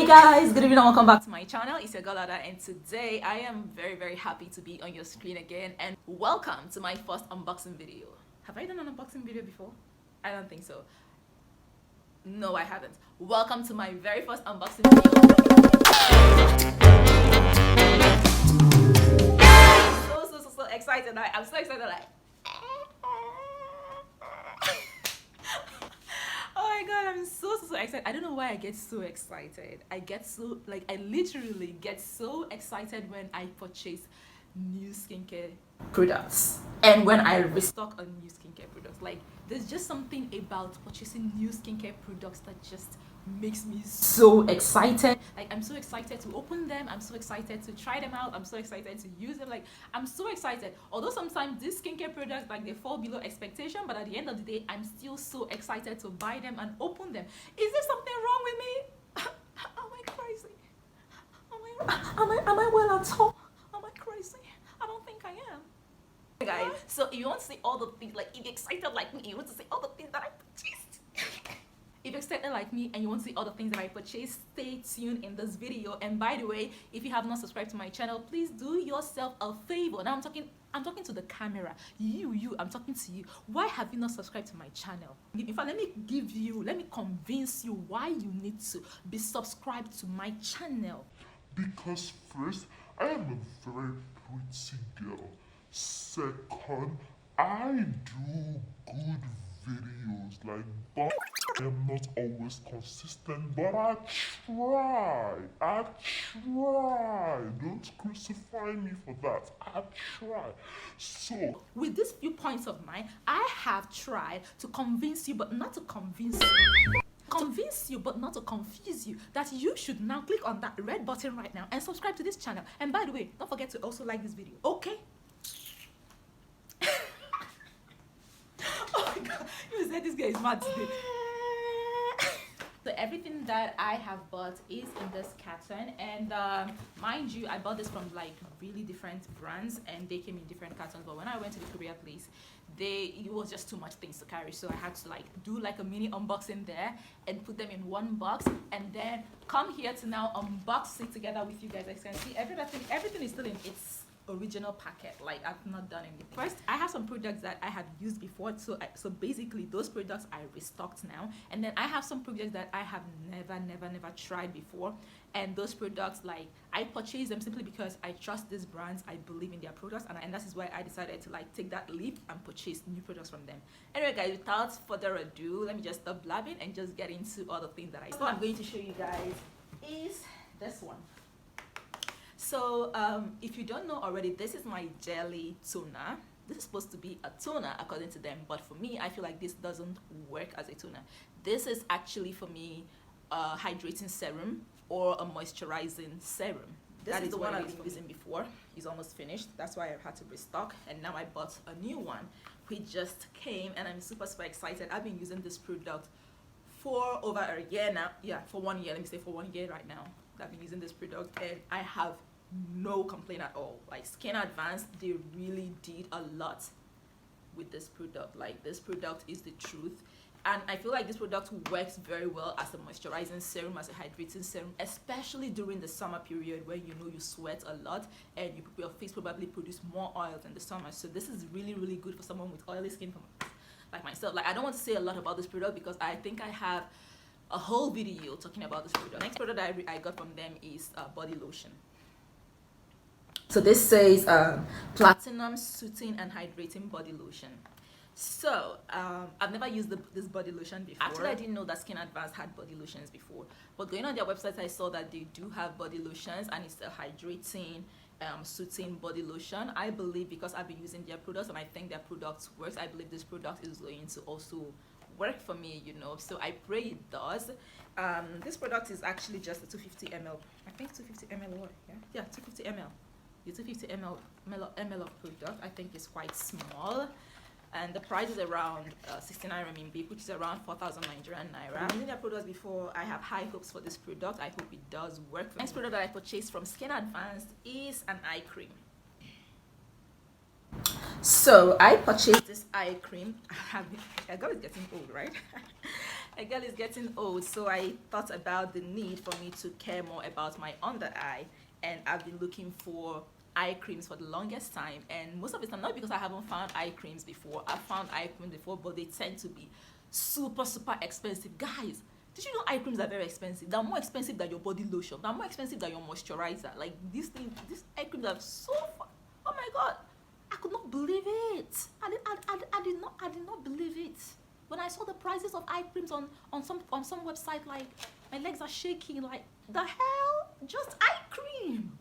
Hey guys, good evening and welcome back to my channel. It's your girl Ada, and today I am very happy to be on your screen again, and welcome to my first unboxing video. Have I done an unboxing video before? I don't think so. No, I haven't. Welcome to my very first unboxing video. So excited. I'm so excited. Oh my god, I'm so excited. I don't know why I get so excited. I literally get so excited when I purchase new skincare products and when I restock on new skincare products. Like, there's just something about purchasing new skincare products that just makes me so excited. Like, I'm so excited to open them, I'm so excited to try them out, I'm so excited to use them. Like, I'm so excited. Although sometimes these skincare products, like, they fall below expectation, but at the end of the day, I'm still so excited to buy them and open them. Is there something wrong with me? Am I crazy? Am I well at all? Am I crazy? I don't think I am. Guys, so if you want to see all the things, like, if you're excited like me, you want to see all the things that I purchased. If you're excited like me and you want to see all the things that I purchased, stay tuned in this video. And by the way, if you have not subscribed to my channel, please do yourself a favor. Now I'm talking to the camera. I'm talking to you. Why have you not subscribed to my channel? In fact, let me convince you why you need to be subscribed to my channel. Because first, I am a very pretty girl. Second, I do good videos, like, but I am not always consistent, but I try. Don't crucify me for that. I try. So, with these few points of mine, I have tried to convince you, but not to convince you. Convince you but not to confuse you, that you should now click on that red button right now and subscribe to this channel. And by the way, don't forget to also like this video, okay? Oh my god, you said this guy is mad today. So everything that I have bought is in this carton, and mind you, I bought this from like really different brands and they came in different cartons, but when I went to the courier place, it was just too much things to carry, so I had to like do like a mini unboxing there and put them in one box, and then come here to now unbox it together with you guys. As you can see, everything is still in its original packet. Like, I've not done anything. First, I have some products that I have used before, so basically those products I restocked now, and then I have some products that I have never tried before, and those products, like, I purchased them simply because I trust these brands, I believe in their products, and that is why I decided to like take that leap and purchase new products from them. Anyway guys, without further ado, let me just stop blabbing and just get into all the things that I'm going to show you guys is this one. So if you don't know already, this is my jelly toner. This is supposed to be a toner according to them, but for me, I feel like this doesn't work as a toner. This is actually for me a hydrating serum or a moisturizing serum. That is the one I've been using before. It's almost finished. That's why I've had to restock, and now I bought a new one which just came, and I'm super excited. I've been using this product for over a year now. Yeah, for 1 year. Let me say for 1 year right now. I've been using this product and I have no complaint at all. Like, Skin Advanced, they really did a lot with this product. Like, this product is the truth, and I feel like this product works very well as a moisturizing serum, as a hydrating serum, especially during the summer period where you sweat a lot and your face probably produce more oils in the summer. So this is really good for someone with oily skin like myself. Like, I don't want to say a lot about this product because I think I have a whole video talking about this product. Next product that I got from them is body lotion. So this says platinum soothing and hydrating body lotion. So I've never used this body lotion before. Actually, I didn't know that Skin Advanced had body lotions before, but going on their website, I saw that they do have body lotions, and it's a hydrating soothing body lotion. I believe, because I've been using their products and I think their products works, I believe this product is going to also work for me, so I pray it does. This product is actually just a 250 ml. I think 250 ml or yeah 250 ml. The 250 ml of product, I think, is quite small, and the price is around 69 RMB, which is around 4,000 Nigerian naira. I've used their products before. I have high hopes for this product. I hope it does work for me. Next product that I purchased from Skin Advanced is an eye cream. So I purchased this eye cream. I got it getting old, right? A girl is getting old, so I thought about the need for me to care more about my under eye, and I've been looking for eye creams for the longest time, and most of the time, not because I haven't found eye creams before. I've found eye creams before, but they tend to be super expensive. Guys, did you know eye creams are very expensive? They're more expensive than your body lotion. They're more expensive than your moisturizer. Like these eye creams are so oh my god, I could not believe it. I did not believe it. When I saw the prices of eye creams on some website, like my legs are shaking. Like the hell, just eye cream.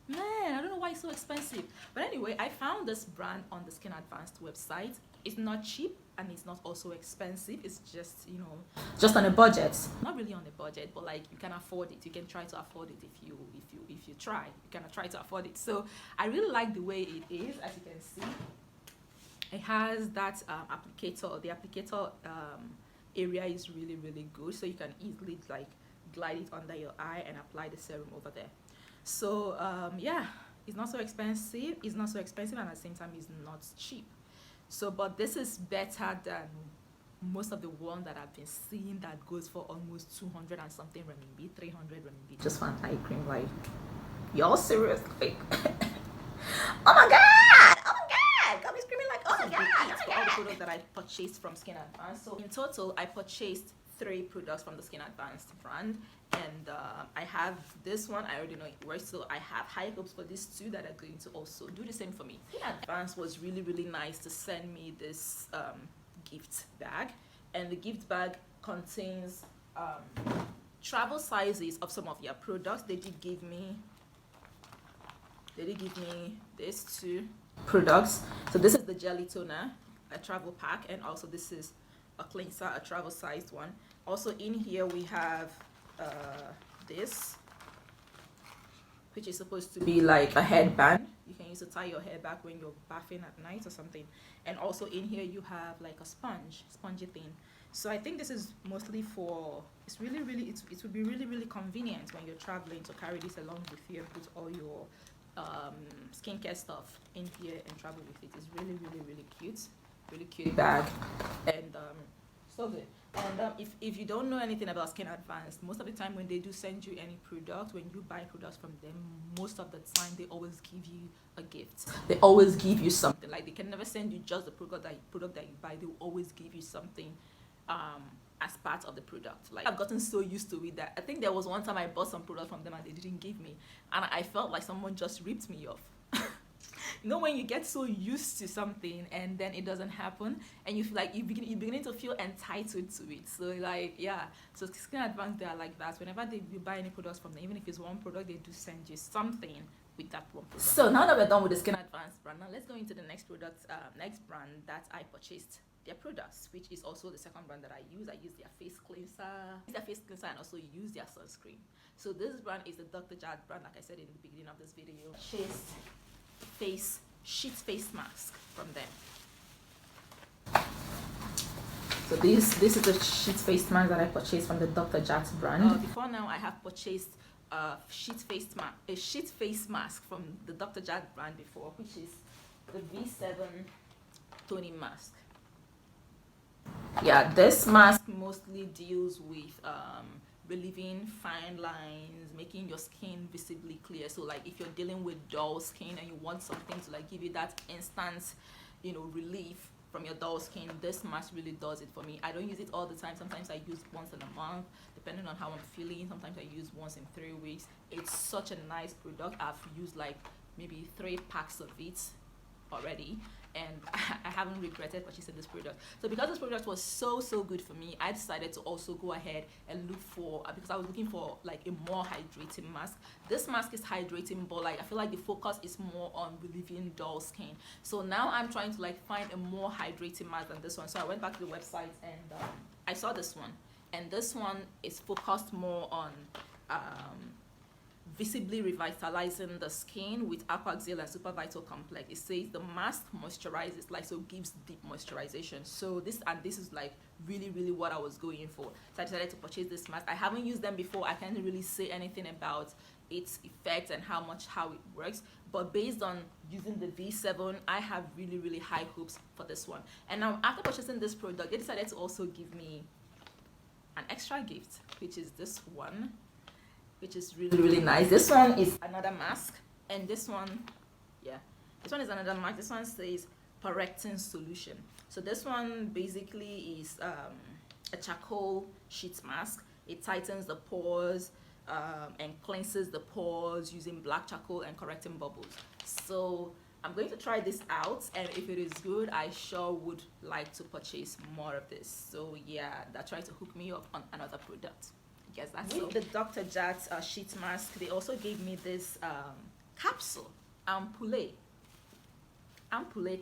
Man, I don't know why it's so expensive. But anyway, I found this brand on the Skin Advanced website. It's not cheap and it's not also expensive. It's just, you know, just on a budget. Not really on a budget, but like you can afford it. You can try to afford it if you try. You can try to afford it. So I really like the way it is, as you can see. It has that applicator. The applicator area is really good, so you can easily like glide it under your eye and apply the serum over there. So yeah, it's not so expensive. It's not so expensive, and at the same time, it's not cheap. So, but this is better than most of the one that I've been seeing that goes for almost 200 and something renminbi, 300 renminbi. Just for an eye cream, like y'all serious? Like, oh my god! Oh my god! Got me screaming like, oh my god! For all the products that I purchased from Skin Advanced. So in total, I purchased 3 products from the Skin Advanced brand, and I have this one. I already know it works, so I have high hopes for these 2 that are going to also do the same for me. Skin Advanced was really nice to send me this gift bag, and the gift bag contains travel sizes of some of their products. They did give me these 2 products. So this is the jelly toner, a travel pack, and also this is a cleanser, a travel sized one. Also in here we have this, which is supposed to be like a headband. You can use to tie your hair back when you're bathing at night or something. And also in here you have like a spongy thing. So I think this is mostly for, it would be really convenient when you're traveling to carry this along with you and put all your skincare stuff in here and travel with it. It's really cute bag, and so good. And if you don't know anything about Skin Advanced, most of the time when they do send you any product, when you buy products from them, most of the time they always give you a gift. They always give you something. Like they can never send you just the product that you buy. They will always give you something as part of the product. Like I've gotten so used to it that I think there was one time I bought some product from them and they didn't give me, and I felt like someone just ripped me off. You know, when you get so used to something and then it doesn't happen, and you feel like you're beginning to feel entitled to it. So like, yeah, so Skin Advanced, they are like that. Whenever you buy any products from them, even if it's one product, they do send you something with that one product. So now that we're done with the Skin Advanced brand, now let's go into the next product, next brand that I purchased their products, which is also the second brand that I use. I use their face cleanser, and also use their sunscreen. So this brand is the Dr.Jart brand, like I said in the beginning of this video. Purchased sheet face mask from them. So this is the sheet face mask that I purchased from the Dr.Jarts brand. Before now, I have purchased a sheet face mask from the Dr.Jart brand before, which is the V7 toning mask. Yeah, this mask mostly deals with relieving fine lines, making your skin visibly clear. So like if you're dealing with dull skin and you want something to like give you that instant, you know, relief from your dull skin, this mask really does it for me. I don't use it all the time. Sometimes I use once in a month, depending on how I'm feeling. Sometimes I use once in 3 weeks. It's such a nice product. I've used like maybe 3 packs of it already, and I haven't regretted purchasing this product. So because this product was so good for me, I decided to also go ahead and look for, because I was looking for like a more hydrating mask. This mask is hydrating, but like I feel like the focus is more on relieving dull skin. So now I'm trying to like find a more hydrating mask than this one. So I went back to the website and I saw this one, and this one is focused more on visibly revitalizing the skin with Aquaxil and Super Vital Complex. It says the mask moisturizes, like, so gives deep moisturization. So this is like really what I was going for. So I decided to purchase this mask. I haven't used them before. I can't really say anything about its effect and how it works, but based on using the V7, I have really high hopes for this one. And now after purchasing this product, they decided to also give me an extra gift, which is this one, which is really nice. This one is another mask, and this one, yeah, this one is another mask. This one says correcting solution. So this one basically is a charcoal sheet mask. It tightens the pores and cleanses the pores using black charcoal and correcting bubbles. So I'm going to try this out, and if it is good, I sure would like to purchase more of this. So yeah, that tried to hook me up on another product. I guess that's it. The Dr.jarts sheet mask, they also gave me this capsule, ampoule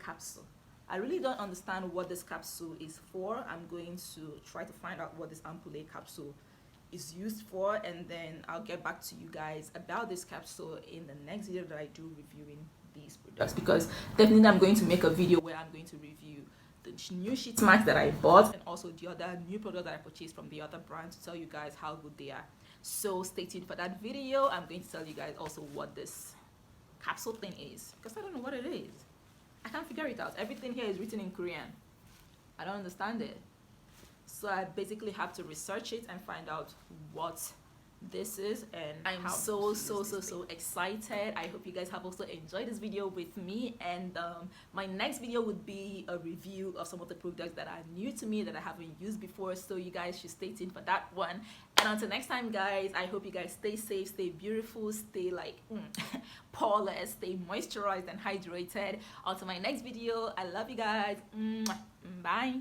capsule. I really don't understand what this capsule is for. I'm going to try to find out what this ampoule capsule is used for, and then I'll get back to you guys about this capsule in the next video that I do reviewing these products, because definitely I'm going to make a video where I'm going to review the new sheet mask that I bought and also the other new product that I purchased from the other brand to tell you guys how good they are. So stay tuned for that video. I'm going to tell you guys also what this capsule thing is, because I don't know what it is. I can't figure it out. Everything here is written in Korean. I don't understand it. So I basically have to research it and find out what this is, and I'm so excited. I hope you guys have also enjoyed this video with me, and my next video would be a review of some of the products that are new to me that I haven't used before, so you guys should stay tuned for that one. And until next time guys, I hope you guys stay safe, stay beautiful, stay like poreless, stay moisturized and hydrated. Until my next video, I love you guys. Bye.